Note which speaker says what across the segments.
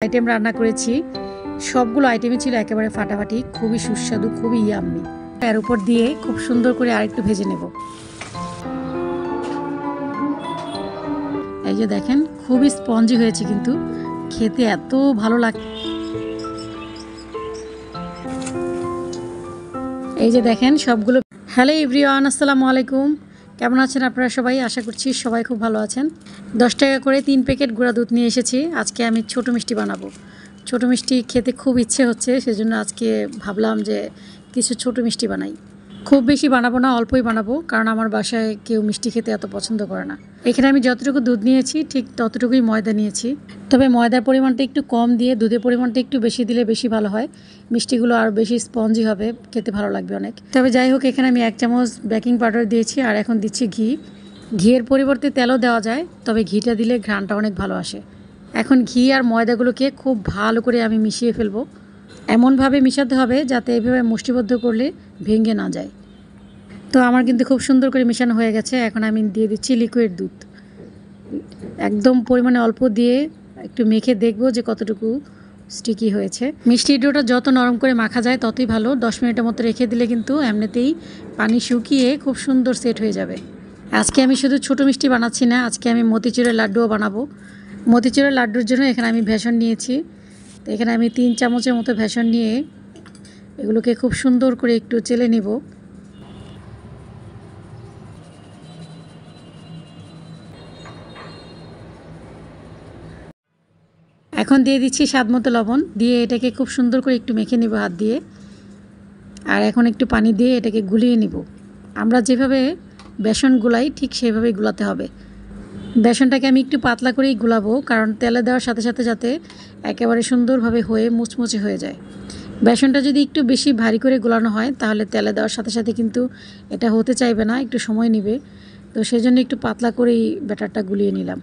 Speaker 1: Item রান্না করেছি। সবগুলো আইটেমই ছিল একেবারে ফাটাফাটি, খুবই সুস্বাদু, খুবই ইয়াম্মি। এর উপর দিয়ে খুব সুন্দর করে আরেকটু ভেজে নেব। এই যে দেখেন, খুবই স্পঞ্জি হয়েছে, কিন্তু খেতে এত ভালো লাগে। এই যে দেখেন সবগুলো। হ্যালো এভরিওয়ান, আসসালামু আলাইকুম। কেমন আছেন আপনারা সবাই? আশা করছি সবাই খুব ভালো আছেন। 10 টাকা করে 3 প্যাকেট গুঁড়া দুধ নিয়ে এসেছি। আজকে আমি ছোট মিষ্টি বানাবো। ছোট মিষ্টি খেতে খুব ইচ্ছে হচ্ছে, সেজন্য আজকে ভাবলাম যে কিছু ছোট মিষ্টি বানাই। খুব বেশি বানাবো না, অল্পই বানাবো, কারণ আমার বাসায় কেউ মিষ্টি খেতে এত পছন্দ করে না। এখানে আমি যতটুকু দুধ নিয়েছি ঠিক ততটুকুই ময়দা নিয়েছি, তবে ময়দার পরিমাণটা একটু কম দিয়ে দুধের পরিমাণটা একটু বেশি দিলে বেশি ভালো হয়। মিষ্টিগুলো আর বেশি স্পঞ্জি হবে, খেতে ভালো লাগবে অনেক। তবে যাই হোক, এখানে আমি 1 চামচ বেকিং পাউডার দিয়েছি, আর এখন দিচ্ছি ঘি। ঘিয়ের পরিবর্তে তেলও দেওয়া যায়, তবে ঘিটা দিলে ঘ্রাণটা অনেক ভালো আসে। এখন ঘি আর ময়দাগুলোকে খুব ভালো করে আমি মিশিয়ে ফেলবো। এমনভাবে মিশাতে হবে যাতে এইভাবে মুষ্টিবদ্ধ করলে ভেঙে না যায়। তো আমার কিন্তু খুব সুন্দর করে মেশানো হয়ে গেছে। এখন আমি দিয়ে দিচ্ছি লিকুইড দুধ। একদম পরিমাণে অল্প দিয়ে একটু মেখে দেখব যে কতটুকু স্টিকি হয়েছে। মিষ্টির ডোটা যত নরম করে মাখা যায় ততই ভালো। 10 মিনিটের মতো রেখে দিলে কিন্তু এমনিতেই পানি শুকিয়ে খুব সুন্দর সেট হয়ে যাবে। আজকে আমি শুধু ছোটো মিষ্টি বানাচ্ছি না, আজকে আমি মতিচুরের লাড্ডুও বানাবো। মতিচুরের লাড্ডুর জন্য এখানে আমি বেসন নিয়েছি। তো এখানে আমি 3 চামচের মতো বেসন নিয়ে এগুলোকে খুব সুন্দর করে একটু চেলে নিব। এখন দিয়ে দিচ্ছি স্বাদমতো লবণ, দিয়ে এটাকে খুব সুন্দর করে একটু মেখে নিব হাত দিয়ে। আর এখন একটু পানি দিয়ে এটাকে গুলিয়ে নিব। আমরা যেভাবে বেসন গুলাই ঠিক সেভাবেই গুলাতে হবে। বেসনটাকে আমি একটু পাতলা করেই গুলাবো, কারণ তেলে দেওয়ার সাথে সাথে যাতে একেবারে সুন্দরভাবে হয়ে মুচমুচে হয়ে যায়। বেসনটা যদি একটু বেশি ভারী করে গোলানো হয় তাহলে তেলে দেওয়ার সাথে সাথে কিন্তু এটা হতে চাইবে না, একটু সময় নেবে। তো সেজন্য একটু পাতলা করেই ব্যাটারটা গুলিয়ে নিলাম।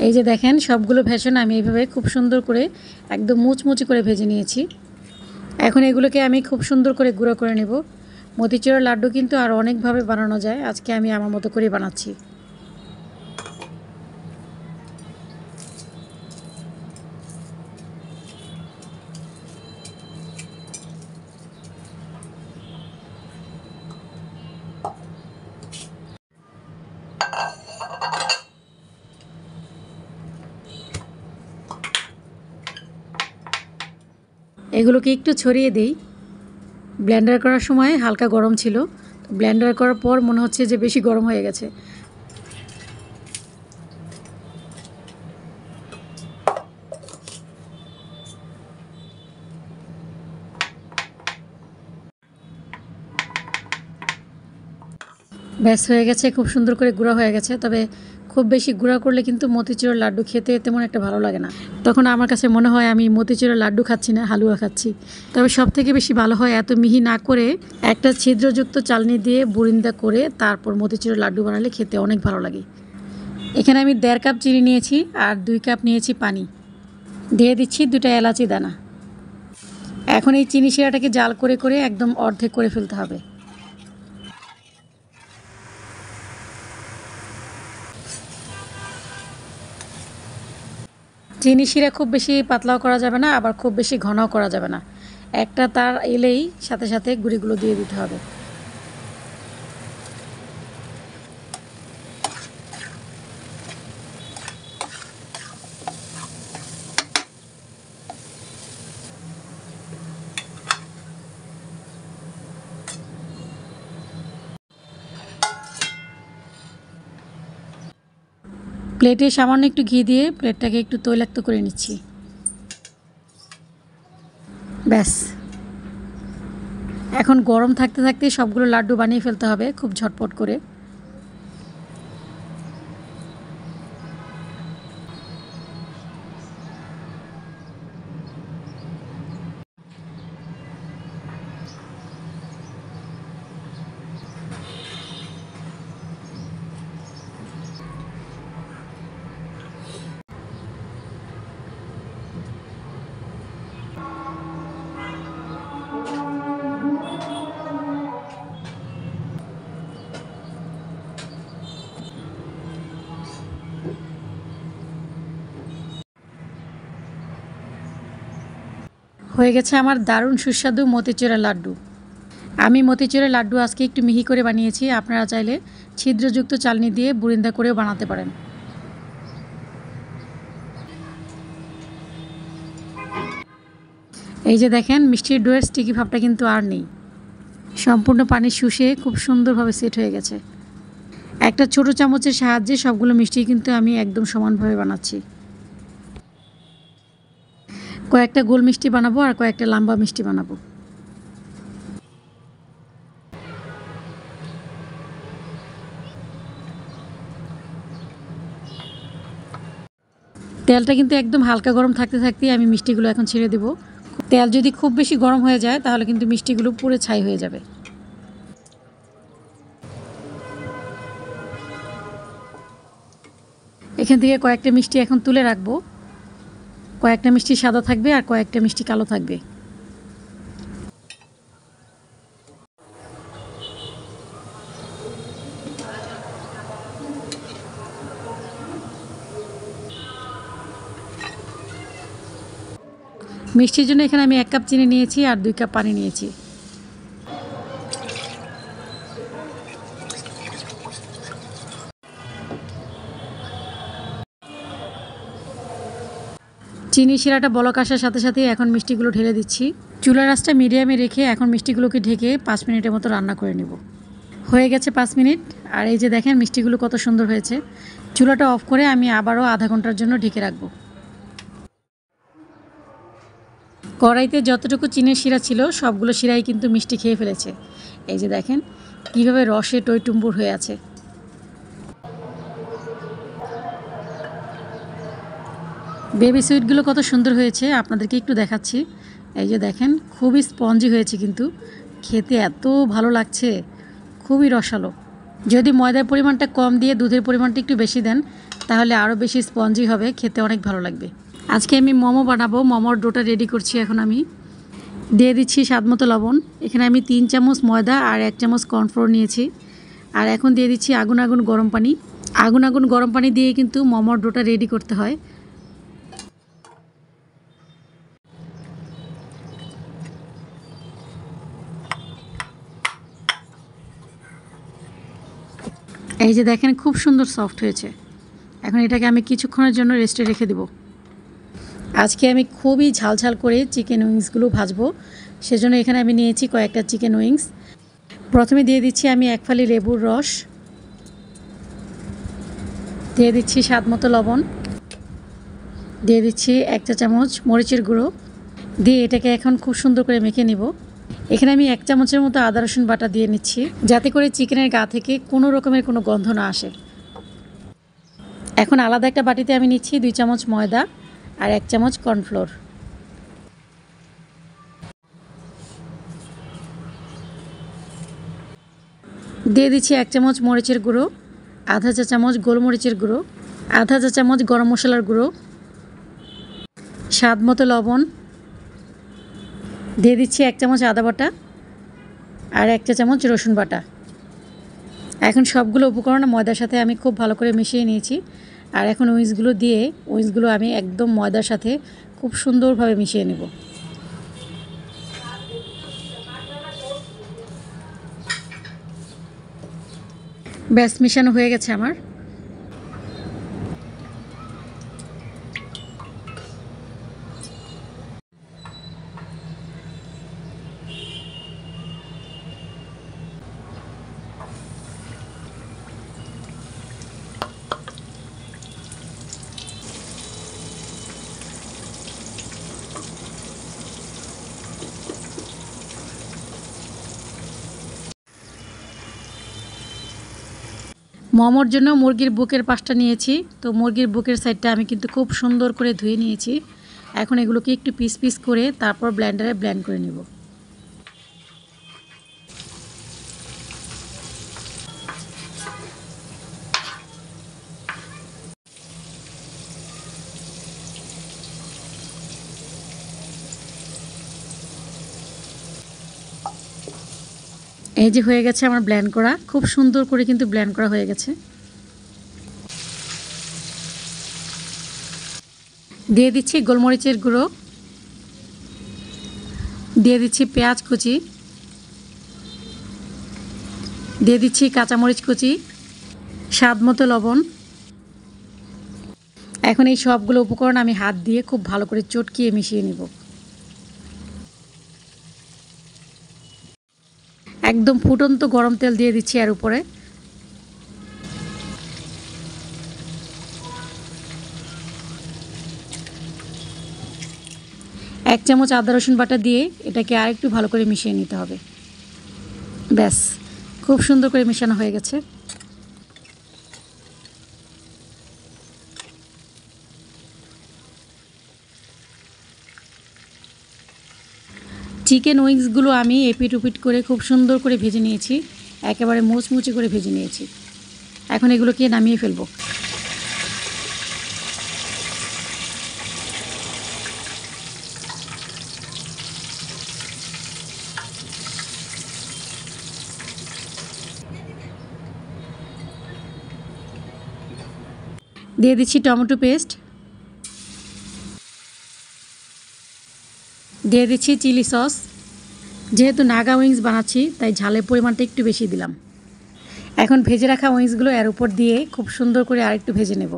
Speaker 1: এই যে দেখেন, সবগুলো বেসন আমি এইভাবে খুব সুন্দর করে একদম মুচমুচে করে ভেজে নিয়েছি। এখন এগুলোকে আমি খুব সুন্দর করে গুঁড়ো করে নেব। মতিচুরের লাড্ডু কিন্তু আর অনেকভাবে বানানো যায়, আজকে আমি আমার মতো করে বানাচ্ছি। এগুলোকে একটু ছড়িয়ে দেই। ব্লেন্ডার করার সময় হালকা গরম ছিল, ব্লেন্ডার করার পর মনে হচ্ছে যে বেশি গরম হয়ে গেছে। ব্যাস হয়ে গেছে, খুব সুন্দর করে গুঁড়া হয়ে গেছে। তবে খুব বেশি গুঁড়া করলে কিন্তু মতিচুরের লাড্ডু খেতে তেমন একটা ভালো লাগে না। তখন আমার কাছে মনে হয় আমি মতিচুরের লাড্ডু খাচ্ছি না, হালুয়া খাচ্ছি। তবে সবথেকে বেশি ভালো হয় এত মিহি না করে একটা ছিদ্রযুক্ত চালনি দিয়ে বুরিন্দা করে তারপর মতিচুরের লাড্ডু বানালে খেতে অনেক ভালো লাগে। এখানে আমি 1.5 কাপ চিনি নিয়েছি আর 2 কাপ নিয়েছি পানি। দিয়ে দিচ্ছি 2টা এলাচি দানা। এখন এই চিনি শিরাটাকে জাল করে করে একদম অর্ধেক করে ফেলতে হবে। চিনি শিরা খুব বেশি পাতলাও করা যাবে না, আবার খুব বেশি ঘনও করা যাবে না। একটা তার এলেই সাথে সাথে গুঁড়িগুলো দিয়ে দিতে হবে। প্লেটে সামান্য একটু ঘি দিয়ে প্লেটটাকে একটু তৈলাক্ত করে নিচ্ছি। ব্যাস, এখন গরম থাকতে থাকতে সবগুলো লাড্ডু বানিয়ে ফেলতে হবে খুব ঝটপট করে। হয়ে গেছে আমার দারুণ সুস্বাদু মতিচুরের লাড্ডু। আমি মতিচুরের লাড্ডু আজকে একটু মিহি করে বানিয়েছি, আপনারা চাইলে ছিদ্রযুক্ত চালনি দিয়ে বুরিন্দা করেও বানাতে পারেন। এই যে দেখেন, মিষ্টির ডোয়ের স্টিকি ভাবটা কিন্তু আর নেই, সম্পূর্ণ পানি শুষে খুব সুন্দরভাবে সেট হয়ে গেছে। একটা ছোট চামচের সাহায্যে সবগুলো মিষ্টি কিন্তু আমি একদম সমানভাবে বানাচ্ছি। কয়েকটা গোল মিষ্টি বানাবো আর কয়েকটা লম্বা মিষ্টি বানাবো। তেলটা কিন্তু একদম হালকা গরম থাকতে থাকতেই আমি মিষ্টিগুলো এখন ছেড়ে দেব। তেল যদি খুব বেশি গরম হয়ে যায় তাহলে কিন্তু মিষ্টিগুলো পুরো ছাই হয়ে যাবে। এখান থেকে কয়েকটা মিষ্টি এখন তুলে রাখবো। কয়েকটা মিষ্টি সাদা থাকবে আর কয়েকটা মিষ্টি কালো থাকবে। মিষ্টির জন্য এখানে আমি 1 কাপ চিনি নিয়েছি আর 2 কাপ পানি নিয়েছি। চিনি শিরাটা বলক আসার সাথে সাথে এখন মিষ্টিগুলো ঢেলে দিচ্ছি। চুলার আঁচটা মিডিয়ামে রেখে এখন মিষ্টিগুলোকে ঢেকে 5 মিনিটের মতো রান্না করে নেব। হয়ে গেছে 5 মিনিট, আর এই যে দেখেন মিষ্টিগুলো কত সুন্দর হয়েছে। চুলাটা অফ করে আমি আবারও আধা ঘন্টার জন্য ঢেকে রাখবো। কড়াইতে যতটুকু চিনির শিরা ছিল সবগুলো শিরাই কিন্তু মিষ্টি খেয়ে ফেলেছে। এই যে দেখেন কীভাবে রসে টইটুম্বুর হয়ে আছে। বেবি সুইটগুলো কত সুন্দর হয়েছে আপনাদেরকে একটু দেখাচ্ছি। এই যে দেখেন খুবই স্পঞ্জি হয়েছে, কিন্তু খেতে এত ভালো লাগছে, খুবই রসালো। যদি ময়দার পরিমাণটা কম দিয়ে দুধের পরিমাণটা একটু বেশি দেন তাহলে আরও বেশি স্পঞ্জি হবে, খেতে অনেক ভালো লাগবে। আজকে আমি মোমো বানাবো। মোমোর ডোটা রেডি করছি। এখন আমি দিয়ে দিচ্ছি স্বাদমতো লবণ। এখানে আমি 3 চামচ ময়দা আর 1 চামচ কর্নফ্লোর নিয়েছি। আর এখন দিয়ে দিচ্ছি আগুন আগুন গরম পানি। আগুন আগুন গরম পানি দিয়ে কিন্তু মোমোর ডোটা রেডি করতে হয়। এই যে দেখেন খুব সুন্দর সফট হয়েছে। এখন এটাকে আমি কিছুক্ষণের জন্য রেস্টে রেখে দেব। আজকে আমি খুবই ঝালঝাল করে চিকেন উইংসগুলো ভাজবো, সেজন্য এখানে আমি নিয়েছি কয়েকটা চিকেন উইংস। প্রথমে দিয়ে দিচ্ছি আমি 1 ফালি লেবুর রস, দিয়ে দিচ্ছি স্বাদমতো লবণ, দিয়ে দিচ্ছি 1 চা চামচ মরিচের গুঁড়ো, দিয়ে এটাকে এখন খুব সুন্দর করে মেখে নিব। এখানে আমি 1 চামচের মতো আদা রসুন বাটা দিয়ে নিচ্ছি, যাতে করে চিকেনের গা থেকে কোনো রকমের কোনো গন্ধ না আসে। এখন আলাদা একটা বাটিতে আমি নিচ্ছি 2 চামচ ময়দা আর 1 চামচ কর্নফ্লোর। দিয়ে দিচ্ছি 1 চামচ মরিচের গুঁড়ো, আধা চা চামচ গোলমরিচের গুঁড়ো, আধা চা চামচ গরম মশলার গুঁড়ো, স্বাদ মতো লবণ, দিয়ে দিচ্ছি 1 চামচ আদা বাটা আর 1 চা চামচ রসুন বাটা। এখন সবগুলো উপকরণ ময়দার সাথে আমি খুব ভালো করে মিশিয়ে নিয়েছি। আর এখন উইংসগুলো দিয়ে উইংসগুলো আমি একদম ময়দার সাথে খুব সুন্দরভাবে মিশিয়ে নেব। ব্যাস, মিশানো হয়ে গেছে আমার। মোমোর জন্য মুরগির বুকের পাশটা নিয়েছি। তো মুরগির বুকের সাইডটা আমি কিন্তু খুব সুন্দর করে ধুয়ে নিয়েছি। এখন এগুলোকে একটু পিস পিস করে তারপর ব্লেন্ডারে ব্লেন্ড করে নেব। এই যে হয়ে গেছে আমার ব্লেন্ড করা, খুব সুন্দর করে কিন্তু ব্লেন্ড করা হয়ে গেছে। দিয়ে দিচ্ছি গোলমরিচের গুঁড়ো, দিয়ে দিচ্ছি পেঁয়াজ কুচি, দিয়ে দিচ্ছি কাঁচামরিচ কুচি, স্বাদ মতো লবণ। এখন এই সবগুলো উপকরণ আমি হাত দিয়ে খুব ভালো করে চটকিয়ে মিশিয়ে নিব। একদম ফুটন্ত গরম তেল দিয়ে দিচ্ছি এর উপরে। এক চামচ আদা রসুন বাটা দিয়ে এটাকে আরেকটু ভালো করে মিশিয়ে নিতে হবে। ব্যাস, খুব সুন্দর করে মেশানো হয়ে গেছে। চিকেন উইংসগুলো আমি এপিট উপিট করে খুব সুন্দর করে ভেজে নিয়েছি, একেবারে মুচমুচে করে ভেজে নিয়েছি। এখন এগুলোকে নামিয়ে ফেলবো। দিয়ে দিচ্ছি টমেটো পেস্ট, দিয়ে দিচ্ছি চিলি সস। যেহেতু নাগা উইংস বানাচ্ছি তাই ঝালের পরিমাণটা একটু বেশি দিলাম। এখন ভেজে রাখা উইংসগুলো এর উপর দিয়ে খুব সুন্দর করে আরেকটু ভেজে নেব।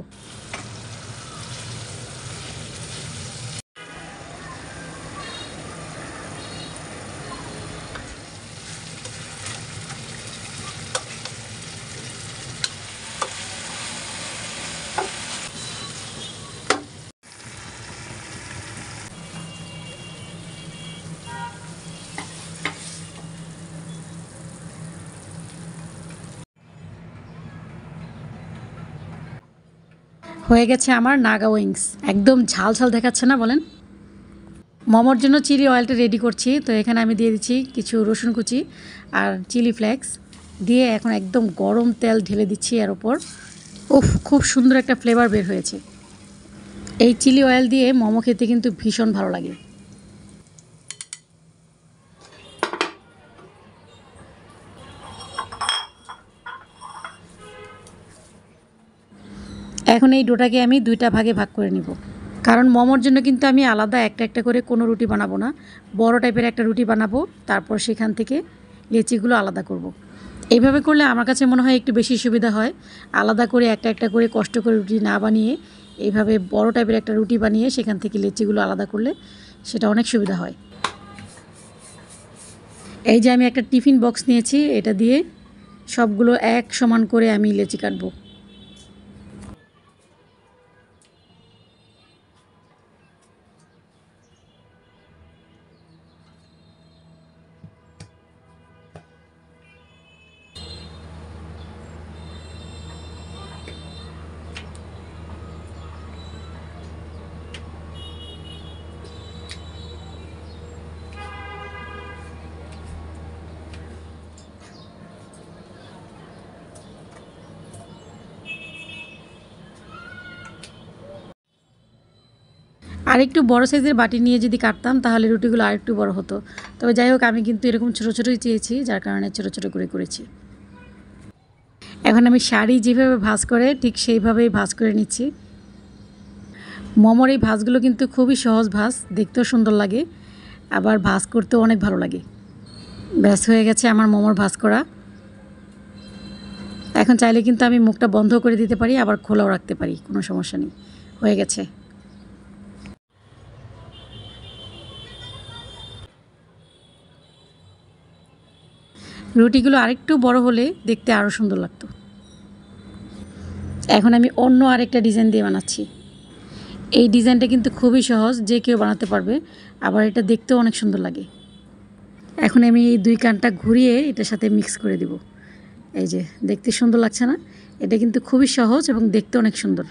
Speaker 1: হয়ে গেছে আমার নাগা উইংস। একদম ঝাল ঝাল দেখাচ্ছে না বলেন? মোমোর জন্য চিলি অয়েলটা রেডি করছি। তো এখানে আমি দিয়ে দিচ্ছি কিছু রসুন কুচি আর চিলি ফ্লেক্স দিয়ে এখন একদম গরম তেল ঢেলে দিচ্ছি এর ওপর। উফ, খুব সুন্দর একটা ফ্লেভার বের হয়েছে। এই চিলি অয়েল দিয়ে মোমো খেতে কিন্তু ভীষণ ভালো লাগে। এখন এই ডোটাকে আমি দুইটা ভাগে ভাগ করে নিব, কারণ মোমোর জন্য কিন্তু আমি আলাদা একটা একটা করে কোনো রুটি বানাবো না। বড় টাইপের একটা রুটি বানাবো, তারপর সেখান থেকে লেচিগুলো আলাদা করব। এইভাবে করলে আমার কাছে মনে হয় একটু বেশি সুবিধা হয়। আলাদা করে একটা একটা করে কষ্ট করে রুটি না বানিয়ে এইভাবে বড় টাইপের একটা রুটি বানিয়ে সেখান থেকে লেচিগুলো আলাদা করলে সেটা অনেক সুবিধা হয়। এই যে আমি একটা টিফিন বক্স নিয়েছি, এটা দিয়ে সবগুলো এক সমান করে আমি লেচি কাটবো। আরেকটু বড় সাইজের বাটি নিয়ে যদি কাটতাম তাহলে রুটিগুলো আরেকটু বড় হতো। তবে যাই হোক, আমি কিন্তু এরকম ছোটো ছোটোই চেয়েছি, যার কারণে ছোটো ছোটো করে করেছি। এখন আমি শাড়ি যেভাবে ভাঁজ করে ঠিক সেইভাবেই ভাঁজ করে নিচ্ছি। মোমোর এই ভাঁজগুলো কিন্তু খুবই সহজ ভাঁজ, দেখতেও সুন্দর লাগে, আবার ভাঁজ করতেও অনেক ভালো লাগে। ব্যাস, হয়ে গেছে আমার মোমোর ভাঁজ করা। এখন চাইলে কিন্তু আমি মুখটা বন্ধ করে দিতে পারি, আবার খোলাও রাখতে পারি, কোনো সমস্যা নেই। হয়ে গেছে। রুটিগুলো আরেকটু বড় হলে দেখতে আরও সুন্দর লাগতো। এখন আমি অন্য আরেকটা ডিজাইন দিয়ে বানাচ্ছি। এই ডিজাইনটা কিন্তু খুবই সহজ, যে কেউ বানাতে পারবে, আবার এটা দেখতেও অনেক সুন্দর লাগে। এখন আমি এই দুই কানটা ঘুরিয়ে এটার সাথে মিক্স করে দিব। এই যে দেখতে সুন্দর লাগছে না? এটা কিন্তু খুবই সহজ এবং দেখতে অনেক সুন্দর।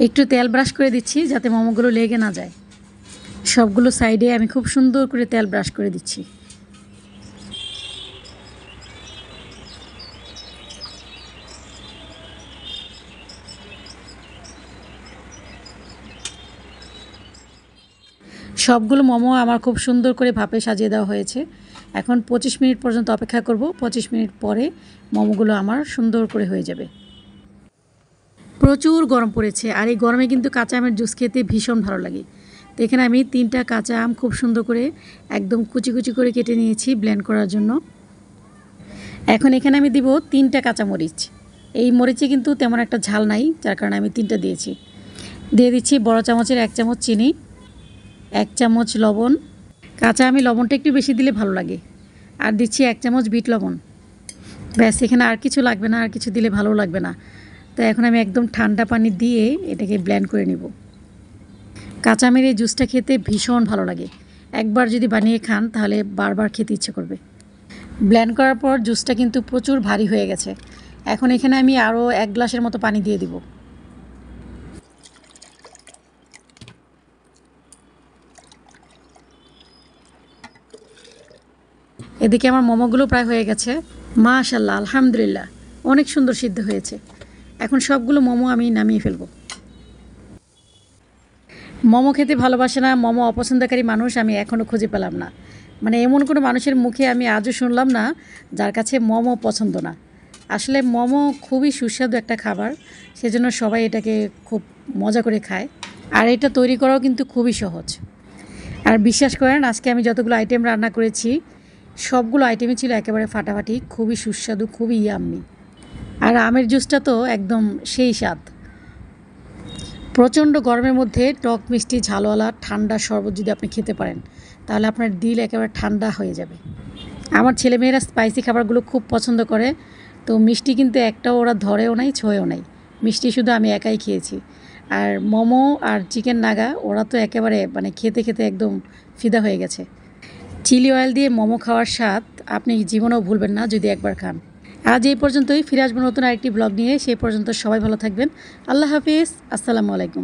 Speaker 1: একটু তেল ব্রাশ করে দিচ্ছি যাতে মোমোগুলো লেগে না যায়। সবগুলো সাইডে আমি খুব সুন্দর করে তেল ব্রাশ করে দিচ্ছি। সবগুলো মোমো আমার খুব সুন্দর করে ভাপে সাজিয়ে দেওয়া হয়েছে। এখন 25 মিনিট পর্যন্ত অপেক্ষা করব। 25 মিনিট পরে মোমোগুলো আমার সুন্দর করে হয়ে যাবে। প্রচুর গরম পড়েছে, আর এই গরমে কিন্তু কাঁচা আমের জুস খেতে ভীষণ ভালো লাগে। তো এখানে আমি 3টা কাঁচা আম খুব সুন্দর করে একদম কুচি কুচি করে কেটে নিয়েছি ব্লেন্ড করার জন্য। এখন এখানে আমি দিব 3টা কাঁচা মরিচ। এই মরিচে কিন্তু তেমন একটা ঝাল নাই, যার কারণে আমি 3টা দিয়েছি। দিয়ে দিচ্ছি বড় চামচের 1 চামচ চিনি, 1 চামচ লবণ। কাঁচা আমি লবণটা একটু বেশি দিলে ভালো লাগে। আর দিচ্ছি 1 চামচ বিট লবণ। ব্যাস, এখানে আর কিছু লাগবে না, আর কিছু দিলে ভালো লাগবে না। তো এখন আমি একদম ঠান্ডা পানি দিয়ে এটাকে ব্লেন্ড করে নিব। কাঁচা আমের এই জুসটা খেতে ভীষণ ভালো লাগে। একবার যদি বানিয়ে খান তাহলে বারবার খেতে ইচ্ছে করবে। ব্লেন্ড করার পর জুসটা কিন্তু প্রচুর ভারী হয়ে গেছে। এখন এখানে আমি আরও 1 গ্লাসের মতো পানি দিয়ে দিব। এদিকে আমার মোমোগুলো প্রায় হয়ে গেছে। মাশাআল্লাহ, আলহামদুলিল্লাহ, অনেক সুন্দর সিদ্ধ হয়েছে। এখন সবগুলো মোমো আমি নামিয়ে ফেলব। মোমো খেতে ভালোবাসে না, মোমো অপছন্দকারী মানুষ আমি এখনও খুঁজে পেলাম না। মানে এমন কোনো মানুষের মুখে আমি আজও শুনলাম না যার কাছে মোমো পছন্দ না। আসলে মোমো খুবই সুস্বাদু একটা খাবার, সেজন্য সবাই এটাকে খুব মজা করে খায়। আর এটা তৈরি করাও কিন্তু খুবই সহজ। আর বিশ্বাস করেন, আজকে আমি যতগুলো আইটেম রান্না করেছি সবগুলো আইটেমই ছিল একেবারে ফাটাফাটি, খুবই সুস্বাদু, খুবই ইয়াম্মি। আর আমের জুসটা তো একদম সেই স্বাদ। প্রচণ্ড গরমের মধ্যে টক মিষ্টি ঝালওয়ালা ঠান্ডা শরবত যদি আপনি খেতে পারেন তাহলে আপনার দিল একেবারে ঠান্ডা হয়ে যাবে। আমার ছেলেমেয়েরা স্পাইসি খাবারগুলো খুব পছন্দ করে, তো মিষ্টি কিন্তু একটাও ওরা ধরেও নাই, ছোঁয়েও নাই। মিষ্টি শুধু আমি একাই খেয়েছি। আর মোমো আর চিকেন নাগা ওরা তো একেবারে মানে খেতে খেতে একদম ফিদা হয়ে গেছে। চিলি অয়েল দিয়ে মোমো খাওয়ার স্বাদ আপনি জীবনেও ভুলবেন না যদি একবার খান। আজ এই পর্যন্তই, ফিরে আসবো নতুন আরেকটি ব্লগ নিয়ে। সেই পর্যন্ত সবাই ভালো থাকবেন। আল্লাহ হাফিজ, আসসালামু আলাইকুম।